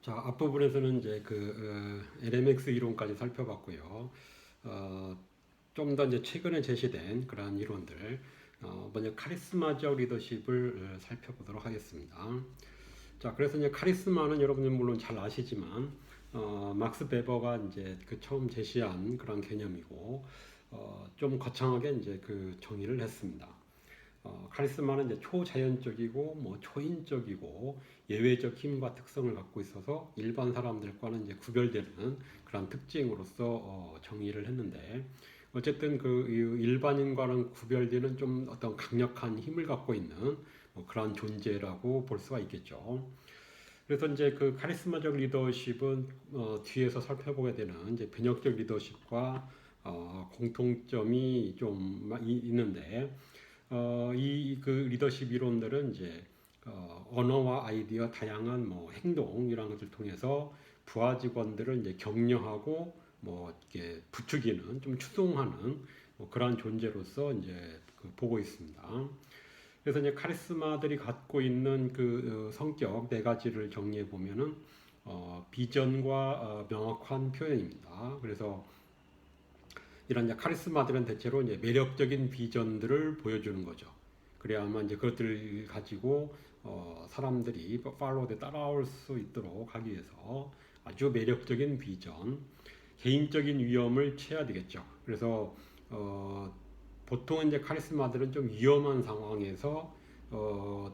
자, 앞부분에서는 이제 LMX 이론까지 살펴봤고요. 좀 더 이제 최근에 제시된 그러한 이론들, 먼저 카리스마적 리더십을 살펴보도록 하겠습니다. 자, 그래서 이제 카리스마는 여러분들 물론 잘 아시지만, 막스 베버가 이제 그 처음 제시한 그런 개념이고, 좀 거창하게 이제 그 정의를 했습니다. 카리스마는 이제 초자연적이고 뭐 초인적이고 예외적 힘과 특성을 갖고 있어서 일반 사람들과는 이제 구별되는 그런 특징으로서 정의를 했는데, 어쨌든 그 일반인과는 구별되는 좀 어떤 강력한 힘을 갖고 있는 뭐 그런 존재라고 볼 수가 있겠죠. 그래서 이제 그 카리스마적 리더십은 뒤에서 살펴보게 되는 이제 변혁적 리더십과 공통점이 좀 있는데, 이 그 리더십 이론들은 이제 언어와 아이디어, 다양한 뭐 행동 이런 것을 통해서 부하 직원들을 이제 격려하고 뭐 이렇게 부추기는 좀 추종하는 뭐 그러한 존재로서 이제 보고 있습니다. 그래서 이제 카리스마들이 갖고 있는 성격 네 가지를 정리해 보면은 비전과 명확한 표현입니다. 그래서 이런 이제 카리스마들은 대체로 이제 매력적인 비전들을 보여주는 거죠. 그래야만 이제 그것들을 가지고 사람들이 팔로우에 따라올 수 있도록 하기 위해서 아주 매력적인 비전, 개인적인 위험을 취해야 되겠죠. 그래서 보통 이제 카리스마들은 좀 위험한 상황에서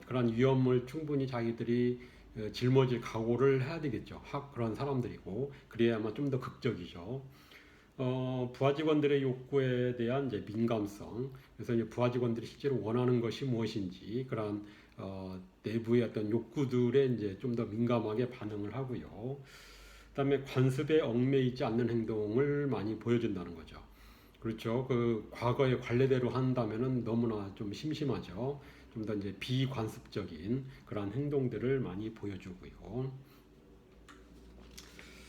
그런 위험을 충분히 자기들이 짊어질 각오를 해야 되겠죠. 그런 사람들이고 그래야만 좀 더 극적이죠. 부하 직원들의 욕구에 대한 이제 민감성, 그래서 이제 부하 직원들이 실제로 원하는 것이 무엇인지 그런 내부의 어떤 욕구들에 이제 좀 더 민감하게 반응을 하고요. 그다음에 관습에 얽매이지 않는 행동을 많이 보여준다는 거죠. 그렇죠. 그 과거의 관례대로 한다면은 너무나 좀 심심하죠. 좀 더 이제 비관습적인 그런 행동들을 많이 보여주고요.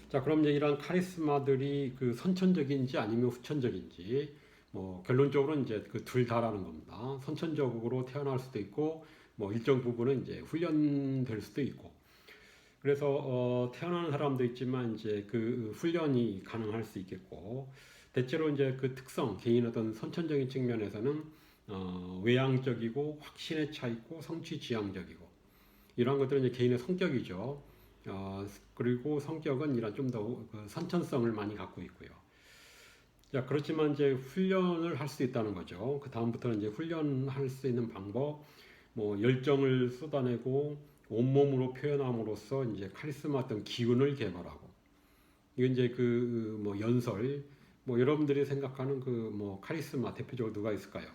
자, 그럼 이제 이런 카리스마들이 그 선천적인지 아니면 후천적인지, 뭐 결론적으로 이제 그 둘 다라는 겁니다. 선천적으로 태어날 수도 있고, 뭐 일정 부분은 이제 훈련될 수도 있고. 그래서 태어나는 사람도 있지만 이제 그 훈련이 가능할 수 있겠고, 대체로 이제 그 특성, 개인 어떤 선천적인 측면에서는 외향적이고 확신에 차 있고 성취 지향적이고 이런 것들은 이제 개인의 성격이죠. 그리고 성격은 이런 좀 더 선천성을 많이 갖고 있고요. 자, 그렇지만 이제 훈련을 할 수 있다는 거죠. 그 다음부터는 이제 훈련할 수 있는 방법, 뭐 열정을 쏟아내고 온몸으로 표현함으로써 이제 카리스마 어떤 기운을 개발하고, 이건 이제 그 뭐 연설, 뭐 여러분들이 생각하는 그 뭐 카리스마 대표적으로 누가 있을까요?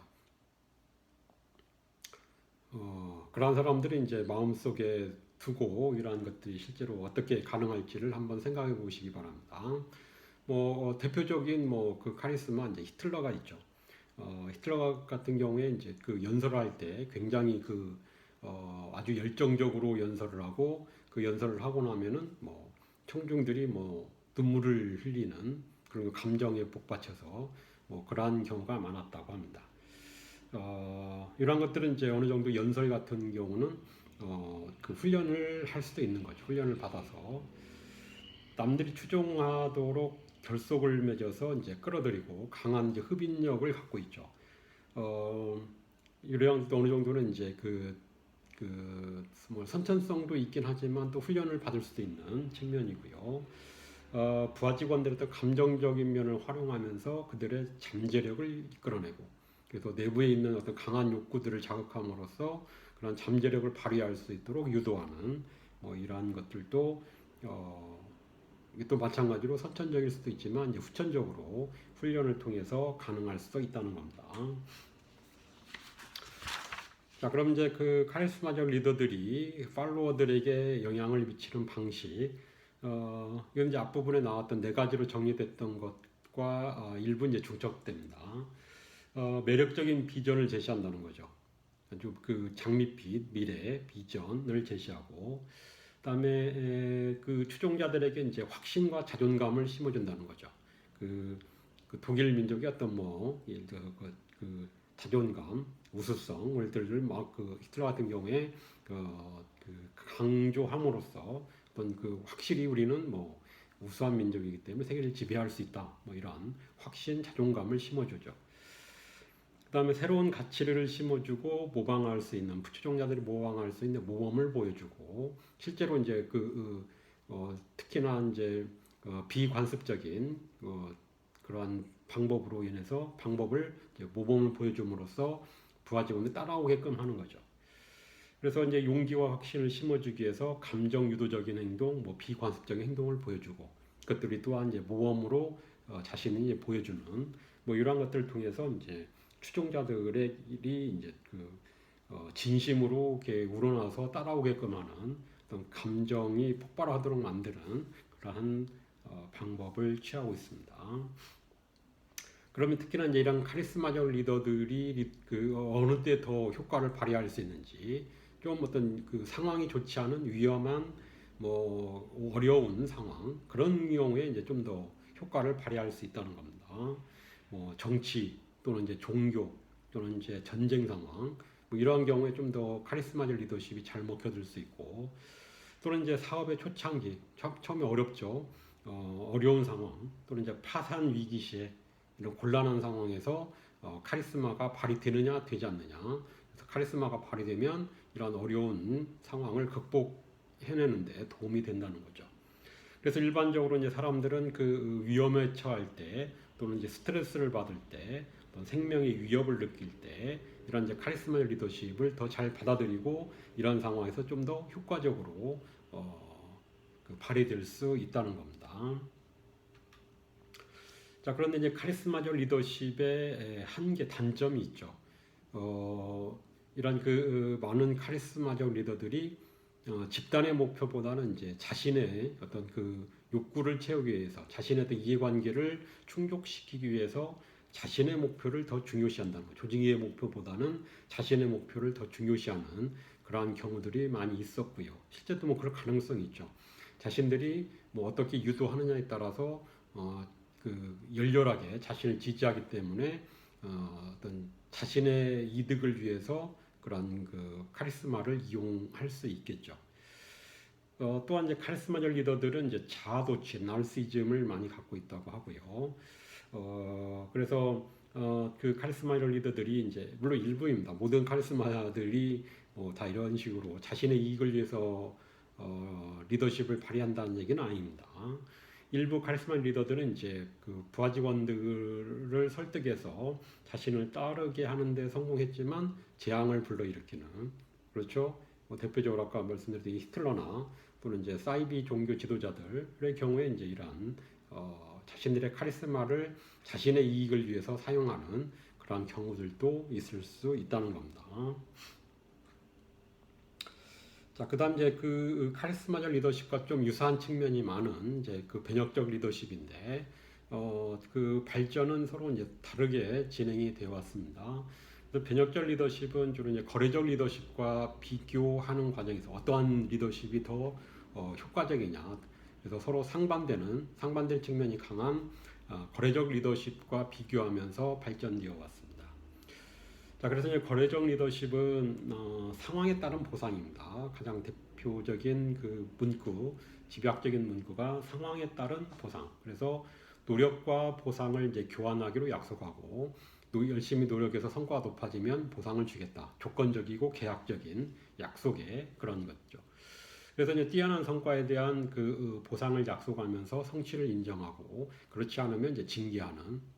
그런 사람들이 이제 마음속에 두고 이러한 것들이 실제로 어떻게 가능할지를 한번 생각해 보시기 바랍니다. 뭐 대표적인 뭐 그 카리스마 이제 히틀러가 있죠. 히틀러 같은 경우에 이제 그 연설할 때 굉장히 아주 열정적으로 연설을 하고 그 연설을 하고 나면은 뭐 청중들이 뭐 눈물을 흘리는 그런 감정에 복받쳐서 뭐 그러한 경우가 많았다고 합니다. 이런 것들은 이제 어느 정도 연설 같은 경우는 그 훈련을 할 수도 있는 거죠. 훈련을 받아서 남들이 추종하도록 결속을 맺어서 이제 끌어들이고 강한 이제 흡인력을 갖고 있죠. 어, 이런 어느 정도는 이제 뭐 선천성도 있긴 하지만 또 훈련을 받을 수도 있는 측면이고요. 부하 직원들의 또 감정적인 면을 활용하면서 그들의 잠재력을 이끌어내고, 그래서 내부에 있는 어떤 강한 욕구들을 자극함으로써 그런 잠재력을 발휘할 수 있도록 유도하는 뭐 이러한 것들도 이게 또 마찬가지로 선천적일 수도 있지만 이제 후천적으로 훈련을 통해서 가능할 수도 있다는 겁니다. 자, 그럼 이제 그 카리스마적 리더들이 팔로워들에게 영향을 미치는 방식, 이건 이제 앞부분에 나왔던 네 가지로 정리됐던 것과 일부 이제 중첩됩니다. 매력적인 비전을 제시한다는 거죠. 아주 그 장밋빛 미래 비전을 제시하고, 그다음에 그 추종자들에게 이제 확신과 자존감을 심어준다는 거죠. 그, 그 독일 민족의 어떤 뭐 예를 들어 자존감, 우수성을 막 그 히틀러 같은 경우에 그 강조함으로써 어떤 그 확실히 우리는 뭐 우수한 민족이기 때문에 세계를 지배할 수 있다. 뭐 이런 확신, 자존감을 심어주죠. 그다음에 새로운 가치를 심어주고 모방할 수 있는 부추종자들이 모방할 수 있는 모범을 보여주고 실제로 이제 특히나 이제 비관습적인 그러한 방법으로 인해서 방법을 이제 모범을 보여줌으로써 부하 직원들이 따라오게끔 하는 거죠. 그래서 이제 용기와 확신을 심어주기 위해서 감정 유도적인 행동, 뭐 비관습적인 행동을 보여주고 그것들이 또한 이제 모범으로 자신이 이제 보여주는 뭐 이러한 것들을 통해서 이제 추종자들이 이제 진심으로 이렇게 우러나서 따라오게끔 하는 어떤 감정이 폭발하도록 만드는 그러한 방법을 취하고 있습니다. 그러면 특히나 이제 이런 카리스마적 리더들이 어느 때 더 효과를 발휘할 수 있는지 좀 어떤 그 상황이 좋지 않은 위험한 뭐 어려운 상황 그런 경우에 이제 좀 더 효과를 발휘할 수 있다는 겁니다. 뭐 정치 또는 이제 종교 또는 이제 전쟁 상황 뭐 이러한 경우에 좀 더 카리스마적 리더십이 잘 먹혀들 수 있고 또는 이제 사업의 초창기 처음에 어렵죠. 어려운 상황 또는 이제 파산 위기 시에 이런 곤란한 상황에서 카리스마가 발휘되느냐 되지 않느냐. 그래서 카리스마가 발휘되면 이런 어려운 상황을 극복해내는데 도움이 된다는 거죠. 그래서 일반적으로 이제 사람들은 그 위험에 처할 때 또는 이제 스트레스를 받을 때 어떤 생명의 위협을 느낄 때 이런 이제 카리스마의 리더십을 더 잘 받아들이고 이런 상황에서 좀 더 효과적으로 발휘될 수 있다는 겁니다. 자, 그런데 이제 카리스마적 리더십의 한계, 단점이 있죠. 이런 많은 카리스마적 리더들이 집단의 목표보다는 이제 자신의 어떤 그 욕구를 채우기 위해서 자신의 어떤 이해관계를 충족시키기 위해서 자신의 목표를 더 중요시한다는 거. 조직의 목표보다는 자신의 목표를 더 중요시하는 그러한 경우들이 많이 있었고요. 실제도 뭐 그럴 가능성이 있죠. 자신들이 뭐 어떻게 유도하느냐에 따라서 열렬하게 자신을 지지하기 때문에 어떤 자신의 이득을 위해서 그런 그 카리스마를 이용할 수 있겠죠. 또한 이제 카리스마적 리더들은 이제 자아도취, 나르시즘을 많이 갖고 있다고 하고요. 그래서 그 카리스마적 리더들이 이제 물론 일부입니다. 모든 카리스마들이 다 이런 식으로 자신의 이익을 위해서 리더십을 발휘한다는 얘기는 아닙니다. 일부 카리스마 리더들은 이제 그 부하 직원들을 설득해서 자신을 따르게 하는데 성공했지만 재앙을 불러일으키는 그렇죠. 대표적으로 아까 말씀드린 히틀러나 또는 이제 사이비 종교 지도자들의 경우에 이제 이러한 자신들의 카리스마를 자신의 이익을 위해서 사용하는 그러한 경우들도 있을 수 있다는 겁니다. 자, 그다음 이제 그 카리스마적 리더십과 좀 유사한 측면이 많은 이제 그 변혁적 리더십인데 그 발전은 서로 이제 다르게 진행이 되어 왔습니다. 변혁적 리더십은 주로 이제 거래적 리더십과 비교하는 과정에서 어떠한 리더십이 더 효과적이냐. 그래서 서로 상반되는 측면이 강한 거래적 리더십과 비교하면서 발전되어 왔습니다. 자, 그래서 이제 거래적 리더십은 상황에 따른 보상입니다. 가장 대표적인 그 문구, 집약적인 문구가 상황에 따른 보상. 그래서 노력과 보상을 이제 교환하기로 약속하고 열심히 노력해서 성과가 높아지면 보상을 주겠다. 조건적이고 계약적인 약속의 그런 거죠. 그래서 이제 뛰어난 성과에 대한 그 보상을 약속하면서 성취를 인정하고 그렇지 않으면 이제 징계하는.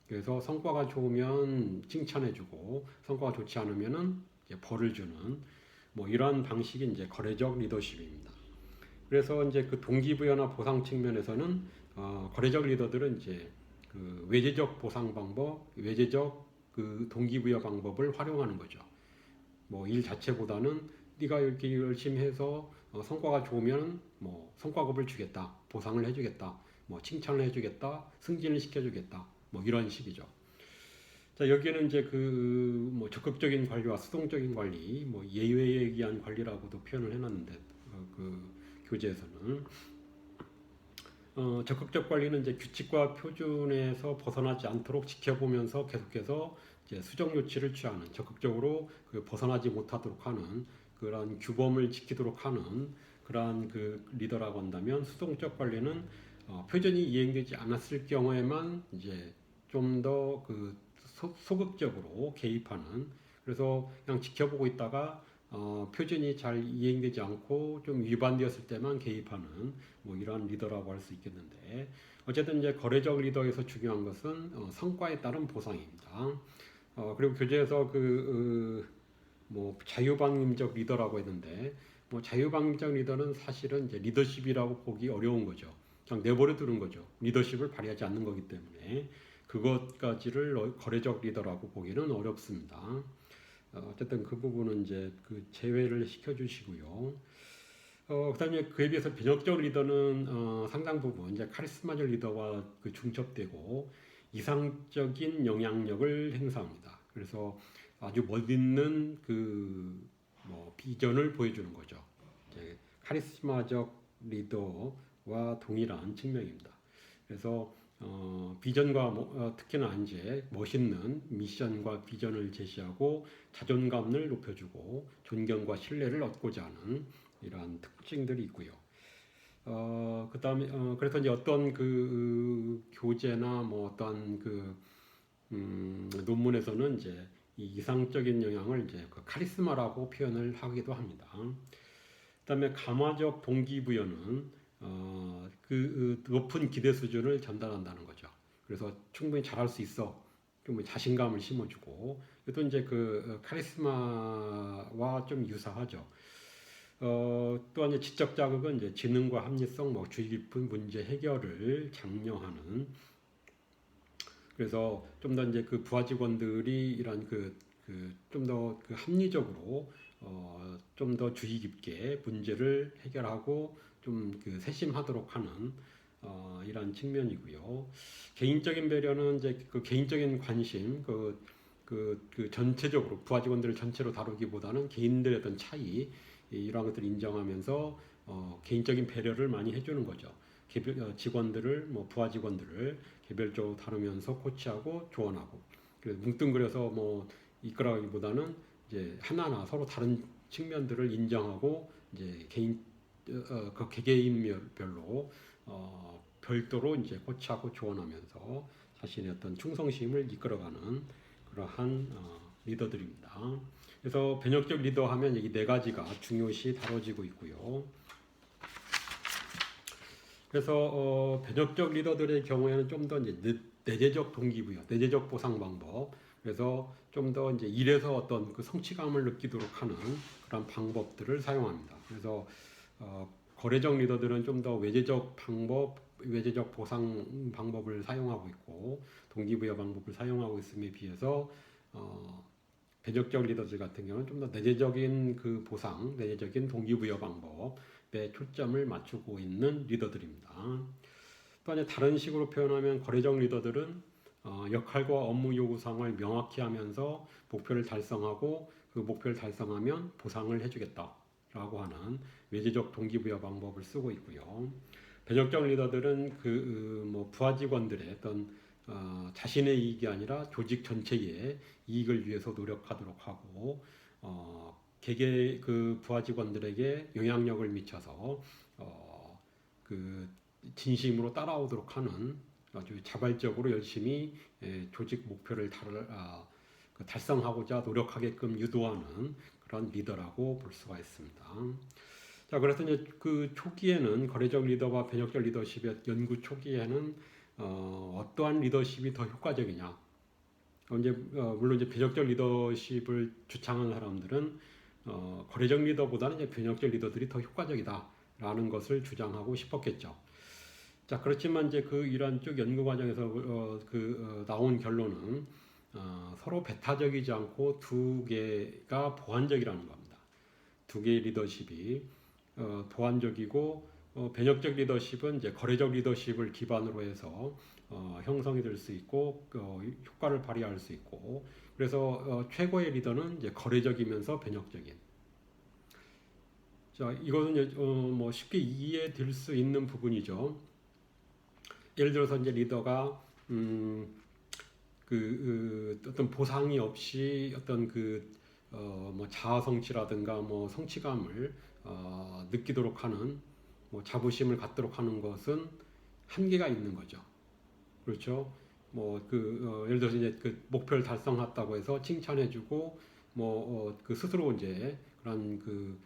그래서 성과가 좋으면 칭찬해주고 성과가 좋지 않으면은 이제 벌을 주는 뭐 이러한 방식이 이제 거래적 리더십입니다. 그래서 이제 그 동기부여나 보상 측면에서는 거래적 리더들은 이제 그 외제적 보상 방법, 외제적 그 동기부여 방법을 활용하는 거죠. 뭐 일 자체보다는 네가 이렇게 열심히 해서 성과가 좋으면 뭐 성과급을 주겠다, 보상을 해주겠다, 뭐 칭찬을 해주겠다, 승진을 시켜주겠다, 뭐 이런 식이죠. 자, 여기에는 이제 뭐 적극적인 관리와 수동적인 관리, 뭐 예외에 의한 관리라고도 표현을 해놨는데 그 교재에서는 적극적 관리는 이제 규칙과 표준에서 벗어나지 않도록 지켜보면서 계속해서 이제 수정 조치를 취하는 적극적으로 벗어나지 못하도록 하는 그런 규범을 지키도록 하는 그러한 그 리더라고 한다면 수동적 관리는 표준이 이행되지 않았을 경우에만 이제 좀 더 그 소극적으로 개입하는, 그래서 그냥 지켜보고 있다가 표준이 잘 이행되지 않고 좀 위반되었을 때만 개입하는 뭐 이러한 리더라고 할 수 있겠는데, 어쨌든 이제 거래적 리더에서 중요한 것은 성과에 따른 보상입니다. 그리고 교재에서 뭐 자유방임적 리더라고 했는데, 뭐 자유방임적 리더는 사실은 이제 리더십이라고 보기 어려운 거죠. 그냥 내버려 두는 거죠. 리더십을 발휘하지 않는 거기 때문에 그것까지를 거래적 리더라고 보기는 어렵습니다. 어쨌든 그 부분은 이제 그 제외를 시켜주시고요. 그다음에 그에 비해서 변혁적 리더는 상당 부분 이제 카리스마적 리더와 그 중첩되고 이상적인 영향력을 행사합니다. 그래서 아주 멋있는 그 뭐 비전을 보여주는 거죠. 이제 카리스마적 리더와 동일한 측면입니다. 그래서 비전과 특히나 이제 멋있는 미션과 비전을 제시하고 자존감을 높여주고 존경과 신뢰를 얻고자 하는 이러한 특징들이 있고요. 그다음에 그래서 이제 어떤 그 교재나 뭐 어떤 그 논문에서는 이제 이 이상적인 영향을 이제 그 카리스마라고 표현을 하기도 합니다. 그다음에 감화적 동기부여는 높은 기대 수준을 전달한다는 거죠. 그래서 충분히 잘할 수 있어, 좀 자신감을 심어주고, 이것도 이제 그 카리스마와 좀 유사하죠. 또한 이제 지적 자극은 이제 지능과 합리성, 뭐 주의 깊은 문제 해결을 장려하는. 그래서 좀 더 이제 그 부하 직원들이 이런 좀 더 그 합리적으로 좀 더 주의 깊게 문제를 해결하고 좀 그 세심하도록 하는 이런 측면이고요. 개인적인 배려는 이제 그 개인적인 관심, 그 전체적으로 부하 직원들을 전체로 다루기보다는 개인들의 어떤 차이, 이러한 것들을 인정하면서 개인적인 배려를 많이 해주는 거죠. 직원들을 뭐 부하 직원들을 개별적으로 다루면서 코치하고 조언하고, 그래서 뭉뚱그려서 뭐 이끌어가기보다는 이제 하나하나 서로 다른 측면들을 인정하고 이제 그 개개인별로 별도로 이제 코치하고 조언하면서 자신의 어떤 충성심을 이끌어가는 그러한 리더들입니다. 그래서 변혁적 리더 하면 이 네 가지가 중요시 다뤄지고 있고요. 그래서 변혁적 리더들의 경우에는 좀 더 이제 내재적 동기부여, 내재적 보상 방법, 그래서 좀 더 이제 일에서 어떤 그 성취감을 느끼도록 하는 그런 방법들을 사용합니다. 그래서 거래적 리더들은 좀 더 외재적 방법, 외재적 보상 방법을 사용하고 있고 동기부여 방법을 사용하고 있음에 비해서 변혁적 리더들 같은 경우는 좀 더 내재적인 그 보상, 내재적인 동기부여 방법에 초점을 맞추고 있는 리더들입니다. 또 다른 식으로 표현하면 거래적 리더들은 역할과 업무 요구사항을 명확히 하면서 목표를 달성하고 그 목표를 달성하면 보상을 해주겠다라고 하는 외재적 동기부여 방법을 쓰고 있고요. 변혁적 리더들은 뭐 부하 직원들의 어떤 자신의 이익이 아니라 조직 전체의 이익을 위해서 노력하도록 하고 개개 그 부하 직원들에게 영향력을 미쳐서 그 진심으로 따라오도록 하는 아주 자발적으로 열심히 조직 목표를 달성하고자 노력하게끔 유도하는 그런 리더라고 볼 수가 있습니다. 자, 그래서 이제 그 초기에는 거래적 리더와 변혁적 리더십의 연구 초기에는 어떠한 리더십이 더 효과적이냐? 물론 이제 변혁적 리더십을 주창하는 사람들은 거래적 리더보다는 이제 변혁적 리더들이 더 효과적이다라는 것을 주장하고 싶었겠죠. 자, 그렇지만 이제 이러한 쭉 연구 과정에서 나온 결론은 서로 배타적이지 않고 두 개가 보완적이라는 겁니다. 두 개의 리더십이 보완적이고 변혁적 리더십은 이제 거래적 리더십을 기반으로 해서 형성이 될 수 있고 효과를 발휘할 수 있고, 그래서 최고의 리더는 이제 거래적이면서 변혁적인. 자, 이거는 뭐 쉽게 이해될 수 있는 부분이죠. 예를 들어서 이제 리더가 어떤 보상이 없이 어떤 뭐 자아 성취라든가 뭐 성취감을 느끼도록 하는 뭐 자부심을 갖도록 하는 것은 한계가 있는 거죠. 그렇죠? 예를 들어서 이제 그 목표를 달성했다고 해서 칭찬해주고 그 스스로 이제 그런 그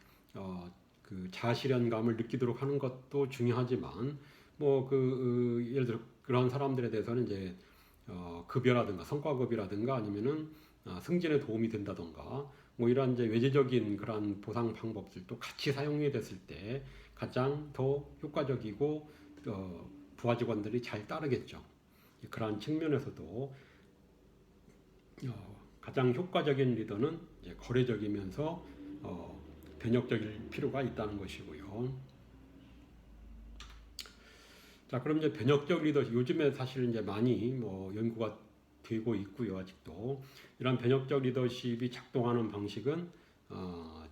자아실현감을 느끼도록 하는 것도 중요하지만 예를 들어 그런 사람들에 대해서는 이제 급여라든가 성과급이라든가 아니면은 승진에 도움이 된다던가 뭐 이런 이제 외재적인 그런 보상 방법들도 같이 사용이 됐을 때 가장 더 효과적이고 부하 직원들이 잘 따르겠죠. 그러한 측면에서도 가장 효과적인 리더는 이제 거래적이면서 변혁적일 필요가 있다는 것이고요. 자, 그럼 이제 변혁적 리더십 요즘에 사실 이제 많이 연구가 되고 있고요. 아직도 이런 변혁적 리더십이 작동하는 방식은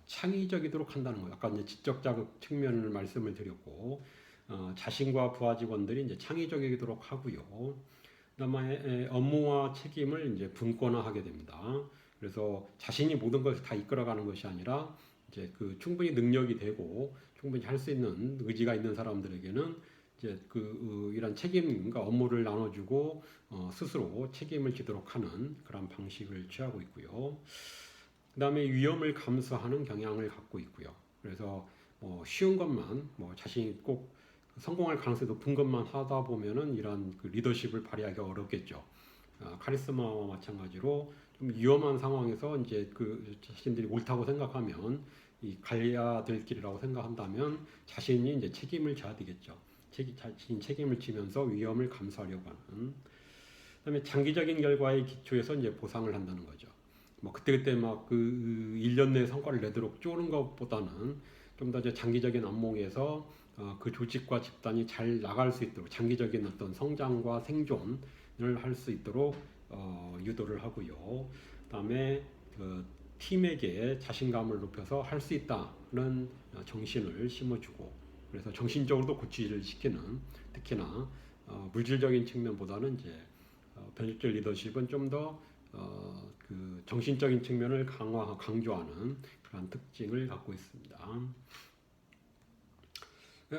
창의적이도록 한다는 거예요. 아까 이제 지적 자극 측면을 말씀을 드렸고 자신과 부하 직원들이 이제 창의적이도록 하고요. 그다음에 업무와 책임을 이제 분권화하게 됩니다. 그래서 자신이 모든 것을 다 이끌어가는 것이 아니라 이제 그 충분히 능력이 되고 충분히 할 수 있는 의지가 있는 사람들에게는 이제 이런 책임과 업무를 나눠주고 스스로 책임을 지도록 하는 그런 방식을 취하고 있고요. 그다음에 위험을 감수하는 경향을 갖고 있고요. 그래서 쉬운 것만 자신이 꼭 성공할 가능성이 높은 것만 하다 보면은 이런 그 리더십을 발휘하기 어렵겠죠. 카리스마와 마찬가지로 좀 위험한 상황에서 이제 그 자신들이 옳다고 생각하면 이 가야 될 길이라고 생각한다면 자신이 이제 책임을 져야 되겠죠. 자신 책임을 지면서 위험을 감수하려고 하는. 그다음에 장기적인 결과의 기초에서 이제 보상을 한다는 거죠. 그때그때 막 그 1년 내 성과를 내도록 쪼는 것보다는 좀 더 장기적인 안목에서 그 조직과 집단이 잘 나갈 수 있도록 장기적인 어떤 성장과 생존을 할 수 있도록 유도를 하고요. 그다음에 그 팀에게 자신감을 높여서 할 수 있다는 정신을 심어주고 그래서 정신적으로도 고취를 시키는 특히나 물질적인 측면보다는 이제 변칙적 리더십은 좀 더 그 정신적인 측면을 강조하는 그런 특징을 갖고 있습니다.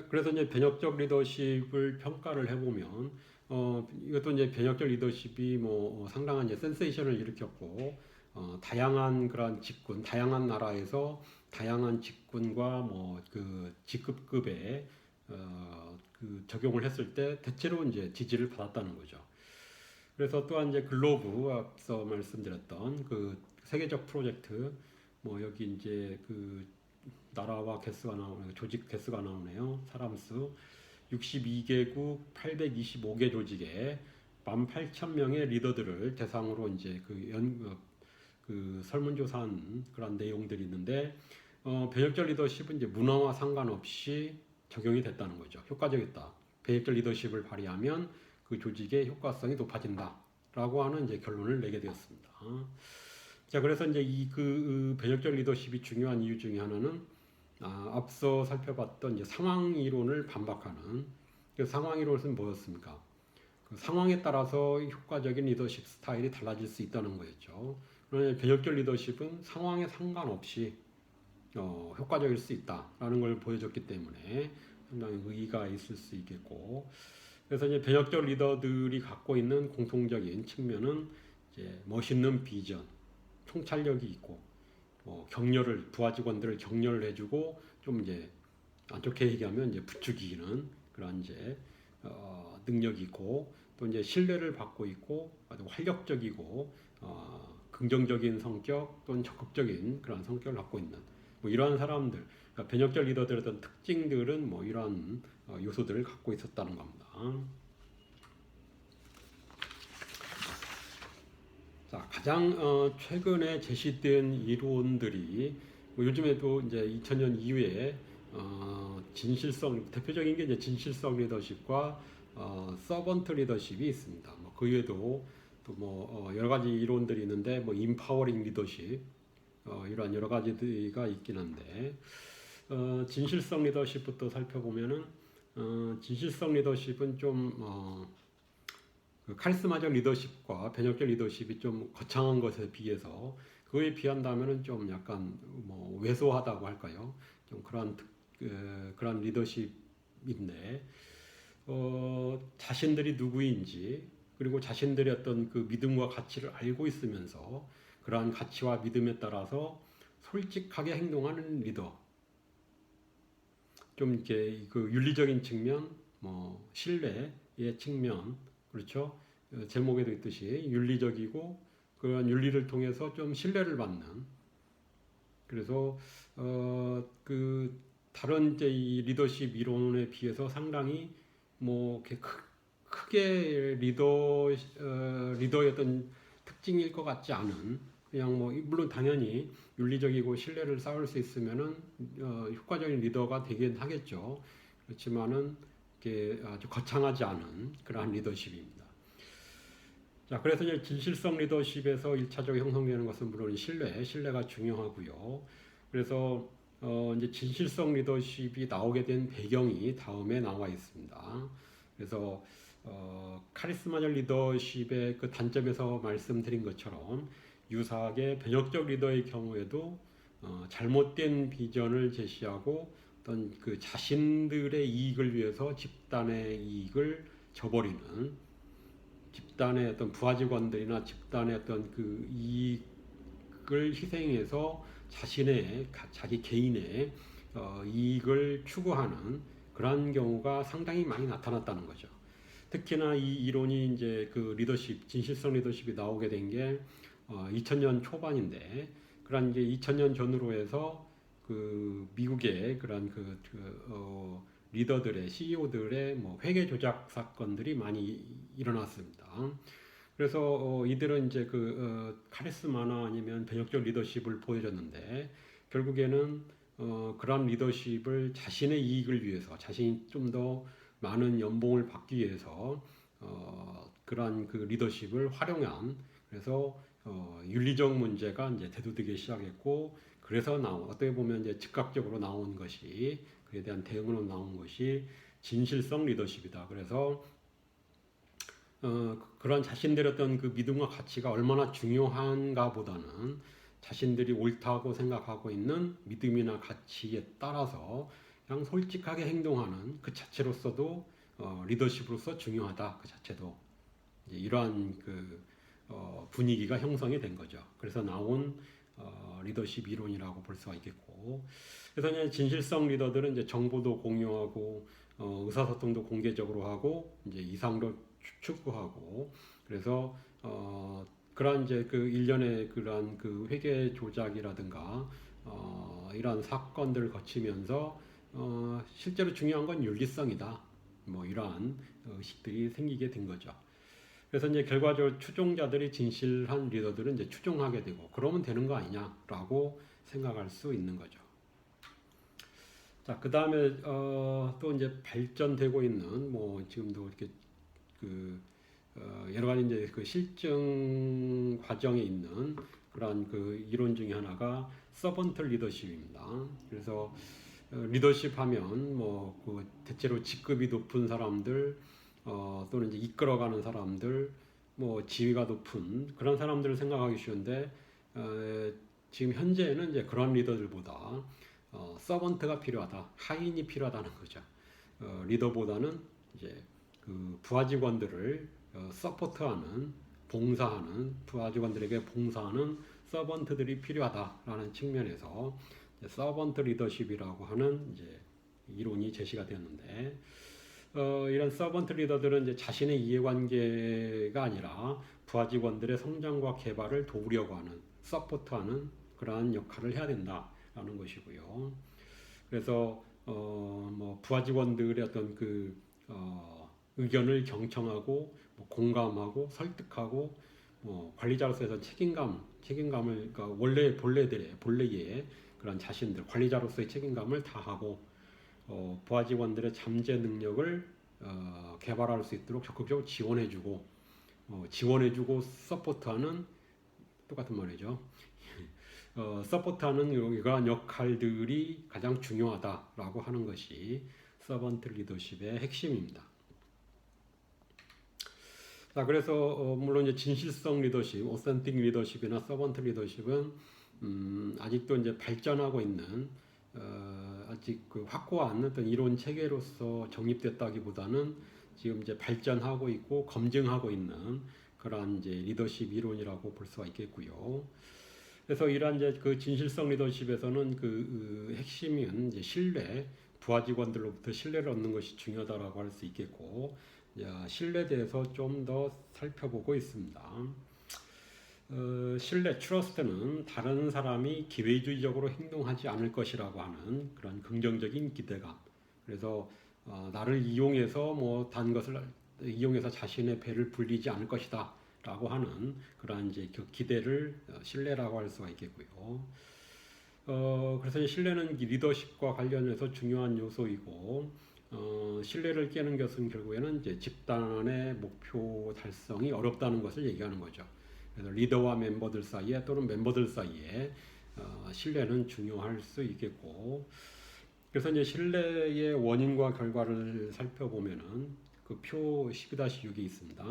그래서 이제 변혁적 리더십을 평가를 해보면 이것도 이제 변혁적 리더십이 상당한 이제 센세이션을 일으켰고 다양한 그런 직군, 다양한 나라에서 다양한 직군과 그 직급급에 그 적용을 했을 때 대체로 이제 지지를 받았다는 거죠. 그래서 또한 이제 글로브 앞서 말씀드렸던 그 세계적 프로젝트 여기 이제 그 나라와 개수가 나오네요. 조직 개수가 나오네요. 사람 수 62개국 825개 조직에 18,000명의 리더들을 대상으로 이제 그 설문조사한 그런 내용들이 있는데 변혁적 리더십은 이제 문화와 상관없이 적용이 됐다는 거죠. 효과적이다. 변혁적 리더십을 발휘하면 그 조직의 효과성이 높아진다라고 하는 이제 결론을 내게 되었습니다. 자, 그래서 이제 그 변혁적 리더십이 중요한 이유 중에 하나는 앞서 살펴봤던 이제 상황 이론을 반박하는 그 상황 이론은 뭐였습니까? 그 상황에 따라서 효과적인 리더십 스타일이 달라질 수 있다는 거였죠. 그러나 변혁적 리더십은 상황에 상관없이 효과적일 수 있다라는 걸 보여줬기 때문에 상당히 의의가 있을 수 있겠고, 그래서 이제 변혁적 리더들이 갖고 있는 공통적인 측면은 이제 멋있는 비전, 통찰력이 있고, 부하 직원들을 격려를 해주고 좀 이제 안 좋게 얘기하면 이제 부추기는 그런 이제 능력이 있고, 또 이제 신뢰를 받고 있고 아주 활력적이고 긍정적인 성격 또는 적극적인 그런 성격을 갖고 있는 이러한 사람들, 그러니까 변혁적 리더들의 어떤 특징들은 이러한 요소들을 갖고 있었다는 겁니다. 자, 가장 최근에 제시된 이론들이 요즘에도 이제 2000년 이후에 진실성 대표적인 게 이제 진실성 리더십과 서번트 리더십이 있습니다. 그 외에도 또 여러 가지 이론들이 있는데 인파워링 리더십 이러한 여러 가지가 있긴 한데 진실성 리더십부터 살펴보면은 진실성 리더십은 좀 그 카리스마적 리더십과 변혁적 리더십이 좀 거창한 것에 비해서 그에 비한다면은 좀 약간 왜소하다고 할까요? 좀 그런 리더십인데 자신들이 누구인지 그리고 자신들의 어떤 그 믿음과 가치를 알고 있으면서 그러한 가치와 믿음에 따라서 솔직하게 행동하는 리더. 좀 이렇게 그 윤리적인 측면, 뭐 신뢰의 측면, 그렇죠? 제목에도 있듯이 윤리적이고 그런 윤리를 통해서 좀 신뢰를 받는. 그래서 그 다른 이제 이 리더십 이론에 비해서 상당히 뭐 이렇게 크게 리더의 어떤 특징일 것 같지 않은 그냥 뭐 물론 당연히 윤리적이고 신뢰를 쌓을 수 있으면은 효과적인 리더가 되긴 하겠죠. 그렇지만은 이게 아주 거창하지 않은 그러한 리더십입니다. 자, 그래서 이제 진실성 리더십에서 1차적으로 형성되는 것은 물론 신뢰가 중요하고요. 그래서 이제 진실성 리더십이 나오게 된 배경이 다음에 나와 있습니다. 그래서 카리스마적 리더십의 그 단점에서 말씀드린 것처럼 유사하게 변혁적 리더의 경우에도 잘못된 비전을 제시하고 어떤 그 자신들의 이익을 위해서 집단의 이익을 저버리는 집단의 어떤 부하 직원들이나 집단의 어떤 그 이익을 희생해서 자기 개인의 이익을 추구하는 그러한 경우가 상당히 많이 나타났다는 거죠. 특히나 이 이론이 이제 그 진실성 리더십이 나오게 된 게 2000년 초반인데, 그런 이제 2000년 전후로 해서 그 미국의 그런 리더들의 CEO들의 뭐 회계 조작 사건들이 많이 일어났습니다. 그래서 이들은 이제 카리스마나 아니면 변혁적 리더십을 보여줬는데 결국에는 그런 리더십을 자신의 이익을 위해서 자신이 좀 더 많은 연봉을 받기 위해서 그러한 그 리더십을 활용한 그래서 윤리적 문제가 이제 대두되기 시작했고 그래서 어떻게 보면 이제 즉각적으로 나온 것이 그에 대한 대응으로 나온 것이 진실성 리더십이다. 그래서 그런 자신들의 어떤 그 믿음과 가치가 얼마나 중요한가 보다는 자신들이 옳다고 생각하고 있는 믿음이나 가치에 따라서 그냥 솔직하게 행동하는 그 자체로서도 리더십으로서 중요하다. 그 자체도 이러한 분위기가 형성이 된 거죠. 그래서 나온 리더십 이론이라고 볼 수가 있겠고, 그래서 이제 진실성 리더들은 이제 정보도 공유하고 의사소통도 공개적으로 하고 이제 이상도 추구하고 그래서 그런 이제 그 일련의 그러한 그 회계 조작이라든가 이러한 사건들을 거치면서 실제로 중요한 건 윤리성이다. 뭐 이러한 의식들이 생기게 된 거죠. 그래서 이제 결과적으로 추종자들이 진실한 리더들은 이제 추종하게 되고 그러면 되는 거 아니냐라고 생각할 수 있는 거죠. 자, 그 다음에 또 이제 발전되고 있는 뭐 지금도 이렇게 여러 가지 이제 그 실증 과정에 있는 그러한 그 이론 중에 하나가 서번트 리더십입니다. 그래서 리더십 하면 뭐 대체로 직급이 높은 사람들 또는 이제 이끌어가는 사람들 뭐 지위가 높은 그런 사람들을 생각하기 쉬운데 지금 현재는 이제 그런 리더들보다 서번트가 필요하다, 하인이 필요하다는 거죠. 리더보다는 이제 그 부하 직원들을 서포트하는, 봉사하는 부하 직원들에게 봉사하는 서번트들이 필요하다라는 측면에서 서번트 리더십이라고 하는 이제 이론이 제시가 되었는데 이런 서번트 리더들은 이제 자신의 이해관계가 아니라 부하 직원들의 성장과 개발을 도우려고 하는, 서포트하는 그러한 역할을 해야 된다라는 것이고요. 그래서 뭐 부하 직원들의 어떤 의견을 경청하고 뭐 공감하고 설득하고 관리자로서의 책임감을 그러니까 본래의 그런 자신들 관리자로서의 책임감을 다하고 부하 직원들의 잠재 능력을 개발할 수 있도록 적극적으로 지원해주고 서포트하는 똑같은 말이죠. 서포트하는 이러한 역할들이 가장 중요하다라고 하는 것이 서번트 리더십의 핵심입니다. 자, 그래서 물론 이제 진실성 리더십, 오센틱 리더십이나 서번트 리더십은 아직도 이제 발전하고 있는 아직 그 확고한 어떤 이론 체계로서 정립됐다기보다는 지금 이제 발전하고 있고 검증하고 있는 그러한 이제 리더십 이론이라고 볼 수가 있겠고요. 그래서 이러한 이제 그 진실성 리더십에서는 그 핵심은 이제 신뢰, 부하 직원들로부터 신뢰를 얻는 것이 중요하다라고 할 수 있겠고, 신뢰에 대해서 좀 더 살펴보고 있습니다. 신뢰, 트러스트는 다른 사람이 기회주의적으로 행동하지 않을 것이라고 하는 그런 긍정적인 기대감. 그래서 나를 이용해서 뭐 단 것을 이용해서 자신의 배를 불리지 않을 것이다라고 하는 그러한 이제 기대를 신뢰라고 할 수가 있겠고요. 그래서 신뢰는 리더십과 관련해서 중요한 요소이고, 신뢰를 깨는 것은 결국에는 이제 집단의 목표 달성이 어렵다는 것을 얘기하는 거죠. 그래서 리더와 멤버들 사이에 또는 멤버들 사이에 신뢰는 중요할 수 있겠고, 그래서 이제 신뢰의 원인과 결과를 살펴보면은 그 표 12-6이 있습니다.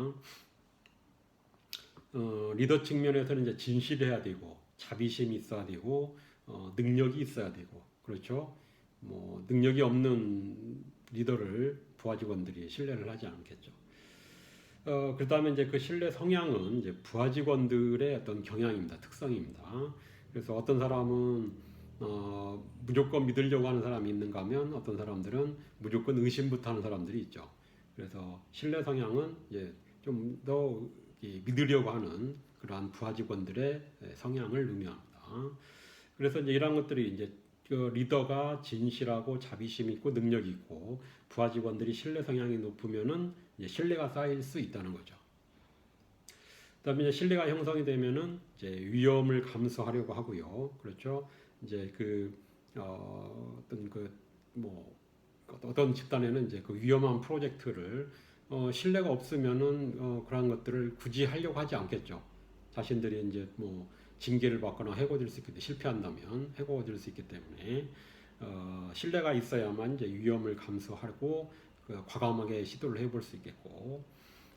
리더 측면에서는 이제 진실해야 되고, 자비심이 있어야 되고, 능력이 있어야 되고, 그렇죠? 뭐 능력이 없는 리더를 부하 직원들이 신뢰를 하지 않겠죠. 그 다음에 이제 그 신뢰 성향은 이제 부하 직원들의 어떤 경향입니다. 특성입니다. 그래서 어떤 사람은 무조건 믿으려고 하는 사람이 있는가 하면 어떤 사람들은 무조건 의심부터 하는 사람들이 있죠. 그래서 신뢰 성향은 이제 좀 더 믿으려고 하는 그러한 부하 직원들의 성향을 의미합니다. 그래서 이제 이런 것들이 이제 그 리더가 진실하고 자비심 있고 능력이 있고 부하 직원들이 신뢰 성향이 높으면은 이제 신뢰가 쌓일 수 있다는 거죠. 그다음에 이제 신뢰가 형성이 되면은 이제 위험을 감수하려고 하고요. 그렇죠? 이제 어떤 어떤 집단에는 이제 그 위험한 프로젝트를 신뢰가 없으면은 그런 것들을 굳이 하려고 하지 않겠죠. 자신들이 이제 뭐 징계를 받거나 해고될 수 있기 때문에 실패한다면 해고될 수 있기 때문에 신뢰가 있어야만 이제 위험을 감수하고 과감하게 시도를 해볼 수 있겠고,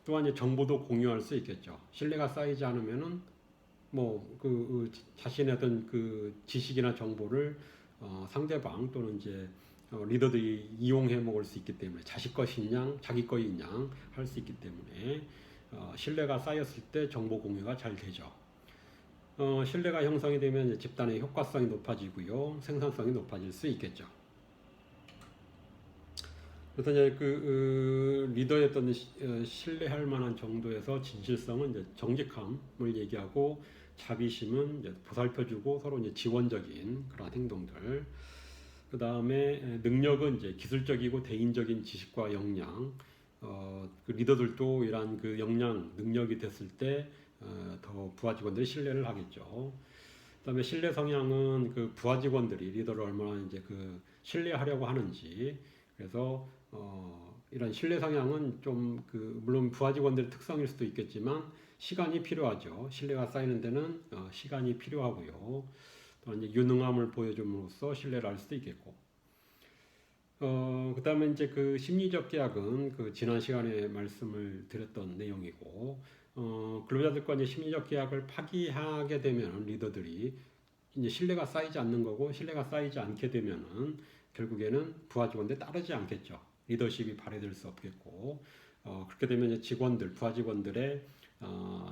또한 이제 정보도 공유할 수 있겠죠. 신뢰가 쌓이지 않으면은 자신의 어떤 그 지식이나 정보를 상대방 또는 이제 리더들이 이용해 먹을 수 있기 때문에 자식 것인 양 자기 거인 양 할 수 있기 때문에 신뢰가 쌓였을 때 정보 공유가 잘 되죠. 신뢰가 형성이 되면 집단의 효과성이 높아지고요, 생산성이 높아질 수 있겠죠. 그래서 이제 리더의 어떤 신뢰할 만한 정도에서 진실성은 이제 정직함을 얘기하고, 자비심은 이제 보살펴주고 서로 이제 지원적인 그런 행동들. 그 다음에 능력은 이제 기술적이고 대인적인 지식과 역량. 그 리더들도 이러한 그 역량, 능력이 됐을 때 더 부하 직원들이 신뢰를 하겠죠. 그다음에 신뢰 성향은 그 부하 직원들이 리더를 얼마나 이제 그 신뢰하려고 하는지. 그래서 이런 신뢰 성향은 좀 물론 부하 직원들의 특성일 수도 있겠지만 시간이 필요하죠. 신뢰가 쌓이는 데는 시간이 필요하고요. 또 이제 유능함을 보여줌으로써 신뢰를 할 수도 있겠고. 그다음에 이제 그 심리적 계약은 그 지난 시간에 말씀을 드렸던 내용이고, 근로자들과 이제 심리적 계약을 파기하게 되면 리더들이 이제 신뢰가 쌓이지 않는 거고, 신뢰가 쌓이지 않게 되면은 결국에는 부하 직원들 따르지 않겠죠. 리더십이 발휘될 수 없겠고, 그렇게 되면 이제 부하 직원들의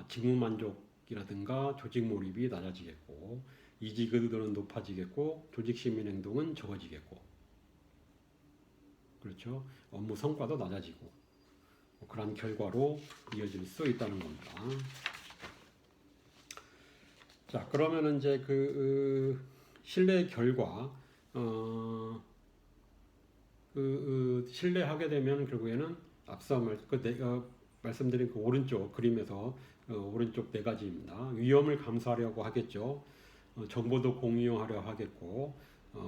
직무 만족이라든가 조직 몰입이 낮아지겠고, 이직 의도는 높아지겠고, 조직 시민 행동은 적어지겠고, 그렇죠. 업무 성과도 낮아지고, 그러한 결과로 이어질 수 있다는 겁니다. 자, 그러면은 이제 신뢰 결과, 신뢰하게 되면 결국에는 앞서 말씀드린 그 오른쪽 그림에서 오른쪽 네 가지입니다. 위험을 감수하려고 하겠죠. 정보도 공유하려 하겠고,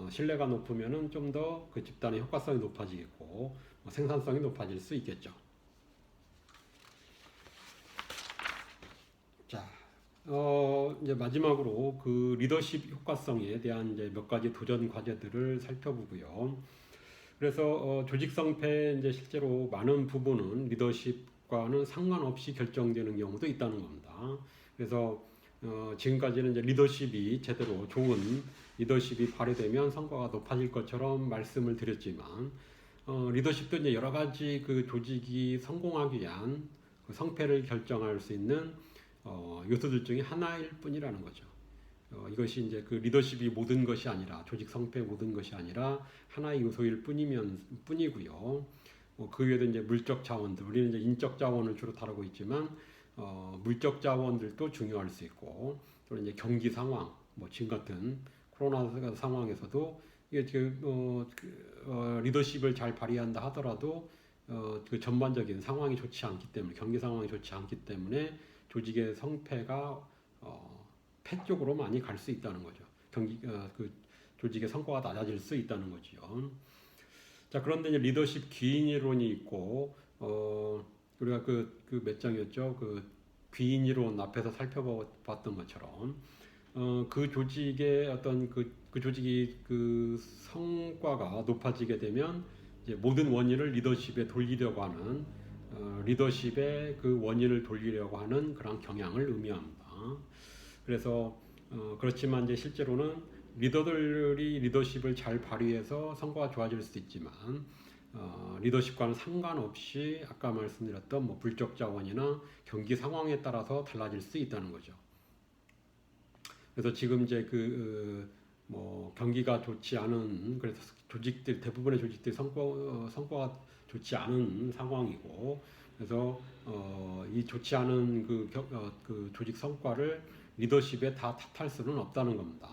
신뢰가 높으면은 좀 더 그 집단의 효과성이 높아지겠고, 생산성이 높아질 수 있겠죠. 자, 이제 마지막으로 그 리더십 효과성에 대한 이제 몇 가지 도전 과제들을 살펴보고요. 그래서 조직 성패 이제 실제로 많은 부분은 리더십과는 상관없이 결정되는 경우도 있다는 겁니다. 그래서 지금까지는 이제 리더십이 제대로 좋은 리더십이 발휘되면 성과가 높아질 것처럼 말씀을 드렸지만 리더십도 이제 여러 가지 그 조직이 성공하기 위한 그 성패를 결정할 수 있는 요소들 중에 하나일 뿐이라는 거죠. 이것이 이제 그 리더십이 모든 것이 아니라 조직 성패 모든 것이 아니라 하나의 요소일 뿐이고요. 그 외에도 이제 물적 자원들, 우리는 이제 인적 자원을 주로 다루고 있지만 물적 자원들도 중요할 수 있고, 또는 이제 경기 상황, 뭐 지금 같은 코로나 상황에서도 이게 리더십을 잘 발휘한다 하더라도 그 전반적인 상황이 좋지 않기 때문에, 경기 상황이 좋지 않기 때문에 조직의 성패가 패 쪽으로 많이 갈 수 있다는 거죠. 그 조직의 성과가 낮아질 수 있다는 거죠. 자, 그런데 이제 리더십 귀인 이론이 있고 우리가 그 몇 장이었죠? 그 귀인 이론 앞에서 살펴봤던 것처럼 그 조직의 어떤 그 조직이 그 성과가 높아지게 되면 이제 모든 원인을 리더십에 돌리려고 하는 리더십의 그 원인을 돌리려고 하는 그런 경향을 의미합니다. 그래서 그렇지만 이제 실제로는 리더들이 리더십을 잘 발휘해서 성과가 좋아질 수도 있지만 리더십과는 상관없이 아까 말씀드렸던 뭐 불적 자원이나 경기 상황에 따라서 달라질 수 있다는 거죠. 그래서 지금 이제 뭐 경기가 좋지 않은, 그래서 조직들 대부분의 조직들이 성과가 좋지 않은 상황이고, 그래서 이 좋지 않은 그 조직 성과를 리더십에 다 탓할 수는 없다는 겁니다.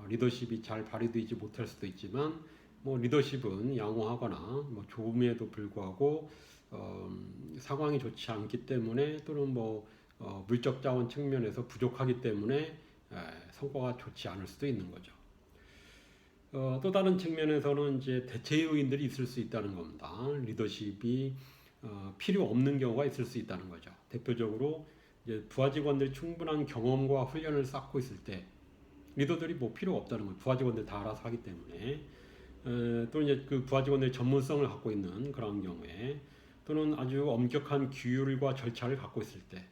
리더십이 잘 발휘되지 못할 수도 있지만 뭐 리더십은 양호하거나 뭐 좋음에도 불구하고 상황이 좋지 않기 때문에, 또는 뭐 물적 자원 측면에서 부족하기 때문에 성과가 좋지 않을 수도 있는 거죠. 또 다른 측면에서는 이제 대체 요인들이 있을 수 있다는 겁니다. 리더십이 필요 없는 경우가 있을 수 있다는 거죠. 대표적으로 이제 부하 직원들이 충분한 경험과 훈련을 쌓고 있을 때 리더들이 뭐 필요가 없다는 거예요. 부하 직원들 다 알아서 하기 때문에. 또 이제 그 부하 직원들이 전문성을 갖고 있는 그런 경우에, 또는 아주 엄격한 규율과 절차를 갖고 있을 때,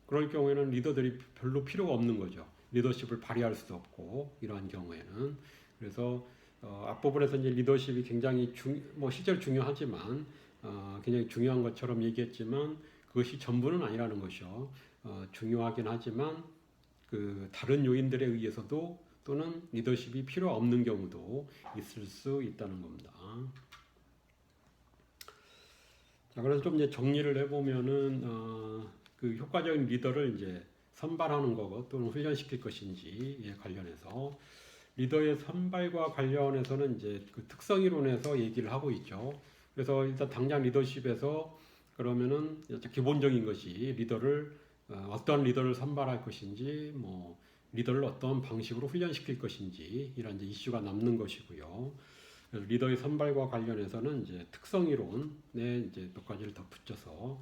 그럴 경우에는 리더들이 별로 필요가 없는 거죠. 리더십을 발휘할 수도 없고, 이러한 경우에는. 그래서 앞부분에서 이제 리더십이 굉장히 뭐 실제로 중요하지만 굉장히 중요한 것처럼 얘기했지만 그것이 전부는 아니라는 것이요. 중요하긴 하지만 그 다른 요인들에 의해서도, 또는 리더십이 필요 없는 경우도 있을 수 있다는 겁니다. 자, 그래서 좀 이제 정리를 해보면은 그 효과적인 리더를 이제 선발하는 거고, 또는 훈련시킬 것인지에 관련해서, 리더의 선발과 관련해서는 이제 그 특성 이론에서 얘기를 하고 있죠. 그래서 일단 당장 리더십에서 그러면은 기본적인 것이 리더를 어떤 리더를 선발할 것인지, 뭐 리더를 어떤 방식으로 훈련시킬 것인지, 이런 이제 이슈가 남는 것이고요. 그래서 리더의 선발과 관련해서는 이제 특성 이론에 이제 몇 가지를 더 붙여서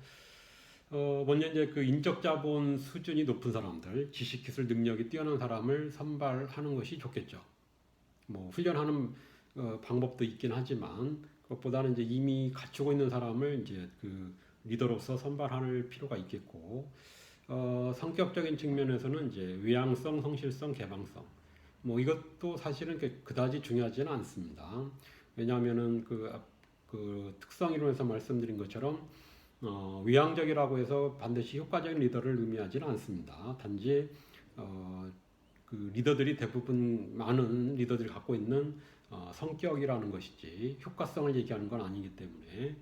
먼저 이제 그 인적 자본 수준이 높은 사람들, 지식 기술 능력이 뛰어난 사람을 선발하는 것이 좋겠죠. 뭐 훈련하는 방법도 있긴 하지만 그것보다는 이제 이미 갖추고 있는 사람을 이제 그 리더로서 선발할 필요가 있겠고, 성격적인 측면에서는 이제 외향성, 성실성, 개방성, 뭐 이것도 사실은 그다지 중요하지는 않습니다. 왜냐하면은 그 특성 이론에서 말씀드린 것처럼 외향적이라고 해서 반드시 효과적인 리더를 의미하지는 않습니다. 단지 그 리더들이 대부분 많은 리더들이 갖고 있는 성격이라는 것이지 효과성을 얘기하는 건 아니기 때문에.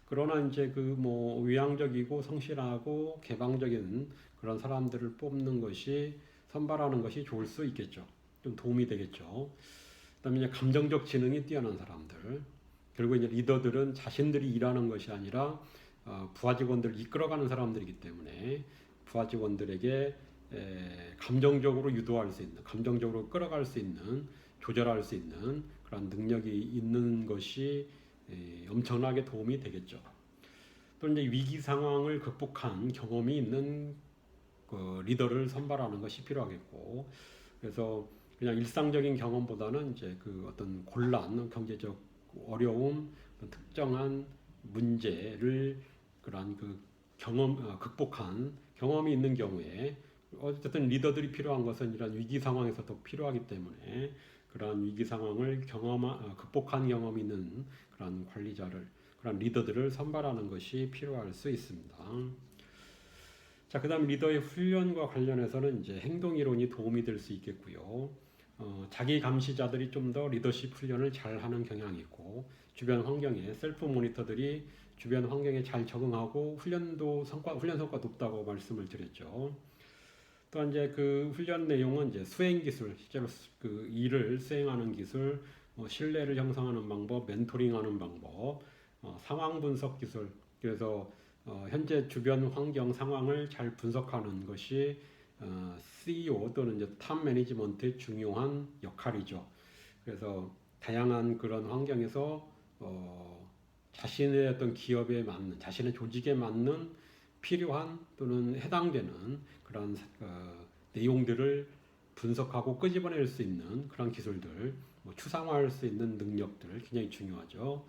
그러나 이제 그 뭐 외향적이고 성실하고 개방적인 그런 사람들을 뽑는 것이, 선발하는 것이 좋을 수 있겠죠. 좀 도움이 되겠죠. 그다음에 이제 감정적 지능이 뛰어난 사람들. 결국 이제 리더들은 자신들이 일하는 것이 아니라 부하 직원들을 이끌어가는 사람들이기 때문에 부하 직원들에게 감정적으로 유도할 수 있는, 감정적으로 끌어갈 수 있는, 조절할 수 있는 그런 능력이 있는 것이 엄청나게 도움이 되겠죠. 또 이제 위기 상황을 극복한 경험이 있는 그 리더를 선발하는 것이 필요하겠고, 그래서 그냥 일상적인 경험보다는 이제 그 어떤 곤란, 경제적 어려움, 특정한 문제를 그러한 그 극복한 경험이 있는 경우에 어쨌든 리더들이 필요한 것은 이런 위기 상황에서 더 필요하기 때문에 그러한 위기 상황을 극복한 경험이 있는 그런 관리자를, 그런 리더들을 선발하는 것이 필요할 수 있습니다. 자, 그다음 리더의 훈련과 관련해서는 이제 행동 이론이 도움이 될 수 있겠고요. 자기 감시자들이 좀 더 리더십 훈련을 잘 하는 경향이 있고, 주변 환경에 셀프 모니터들이 주변 환경에 잘 적응하고 훈련 성과 높다고 말씀을 드렸죠. 또 이제 그 훈련 내용은 이제 수행 기술, 실제로 그 일을 수행하는 기술, 신뢰를 형성하는 방법, 멘토링하는 방법, 상황 분석 기술. 그래서 현재 주변 환경 상황을 잘 분석하는 것이 CEO 또는 이제 탑 매니지먼트의 중요한 역할이죠. 그래서 다양한 그런 환경에서 자신의 어떤 기업에 맞는, 자신의 조직에 맞는 필요한 또는 해당되는 그런 내용들을 분석하고 끄집어낼 수 있는 그런 기술들, 추상화할 수 있는 능력들 굉장히 중요하죠.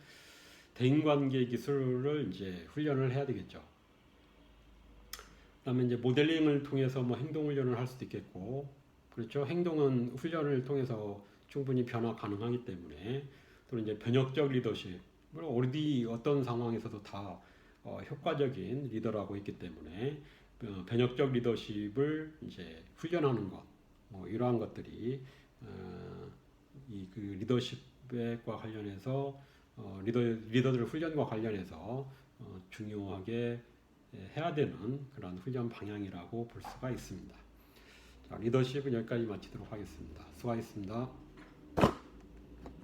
대인관계 기술을 이제 훈련을 해야 되겠죠. 그다음에 이제 모델링을 통해서 뭐 행동 훈련을 할 수도 있겠고, 그렇죠. 행동은 훈련을 통해서 충분히 변화 가능하기 때문에, 또 이제 변혁적 리더십, 어떤 상황에서도 다 효과적인 리더라고 있기 때문에 변혁적 리더십을 이제 훈련하는 것, 이러한 것들이 이 그 리더십과 관련해서 리더들 훈련과 관련해서 중요하게 해야 되는 그런 훈련 방향이라고 볼 수가 있습니다. 자, 리더십은 여기까지 마치도록 하겠습니다. 수고하셨습니다.